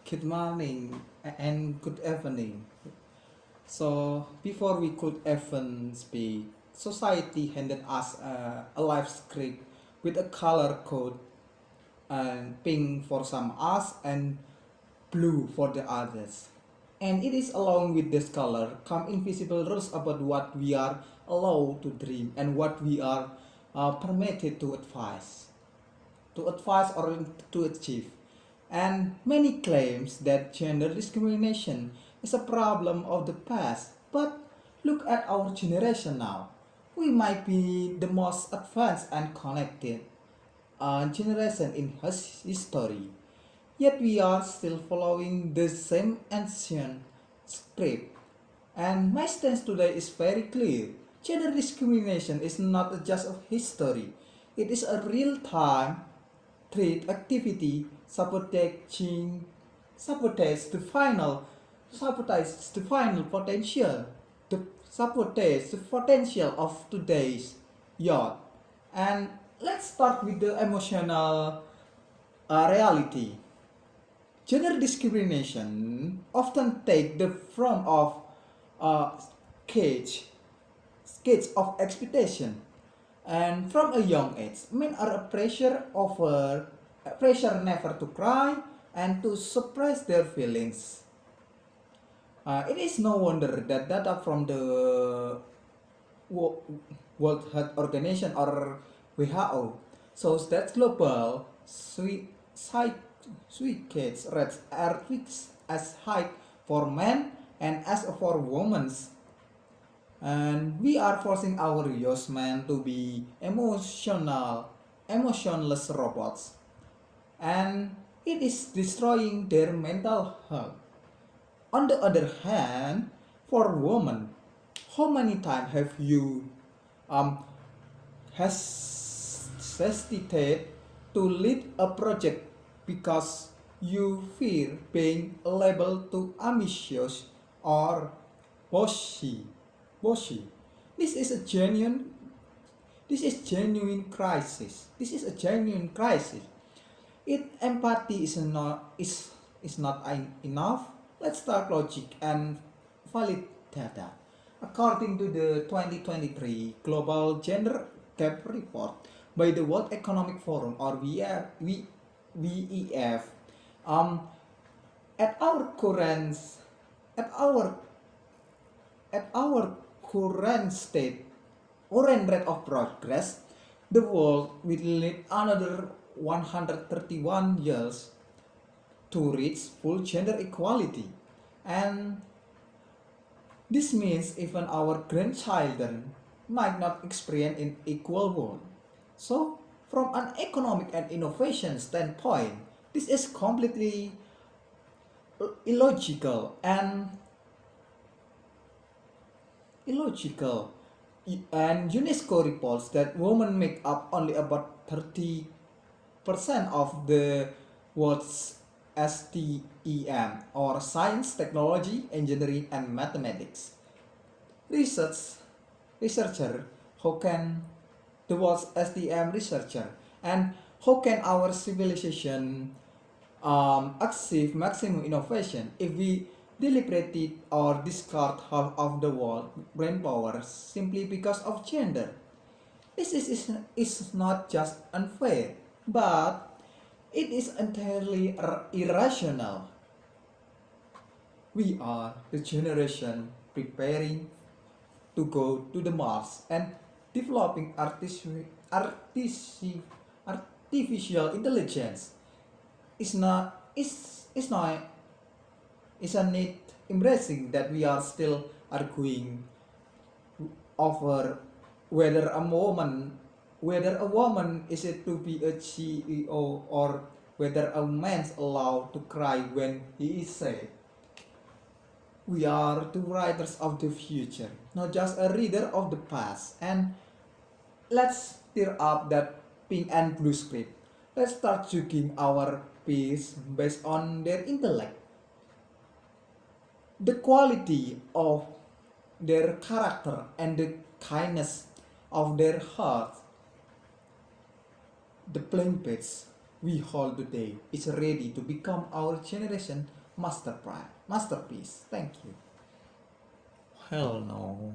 Good morning and good evening. So, before we could even speak, society handed us a life script with a color code and pink for some us and blue for the others. And it is along with this color come invisible rules about what we are allowed to dream and what we are permitted to advise or to achieve. And many claims that gender discrimination is a problem of the past. But look at our generation now. We might be the most advanced and connected generation in history. Yet we are still following the same ancient script. And my stance today is very clear. Gender discrimination is not just a history. It is a real-time threat activity sabotage the final sabotage the final potential the sabotage the potential of today's youth. And let's start with the emotional reality. Gender discrimination often take the form of uh, cage cage of expectation. And from a young age, men are a pressure never to cry and to suppress their feelings. It is no wonder that data from the World Health Organization or WHO shows that global suicide rates are twice as high for men and as for women. And we are forcing our youth men to be emotionless robots, and it is destroying their mental health. On the other hand, for women, how many times have you um hesitated to lead a project because you fear being labeled too ambitious or bossy? Bossy. This is a genuine. This is genuine crisis. This is a genuine crisis. If empathy is not enough, let's start logic and valid data. According to the 2023 Global Gender Gap Report by the World Economic Forum or WEF, um, at our current at our at our current state current rate of progress, the world will need another 131 years to reach full gender equality. And this means even our grandchildren might not experience an equal world. So, from an economic and innovation standpoint, this is completely illogical and illogical. And UNESCO reports that women make up only about 30% of the world's STEM or science, technology, engineering, and mathematics. Research researcher, how can the world's STM researcher and how can our civilization achieve maximum innovation if we deliberately or discard half of the world brain power simply because of gender? This is not just unfair, but it is entirely irrational. We are the generation preparing to go to the Mars and developing artificial intelligence is not isn't it embracing that we are still arguing over whether a woman is it to be a CEO or whether a man's allowed to cry when he is sad. We are the writers of the future, not just a reader of the past. And let's tear up that pink and blue script. Let's start judging our peers based on their intellect, the quality of their character, and the kindness of their heart. The blank page. we hold today is ready to become our generation masterpiece. Thank you. Hell no.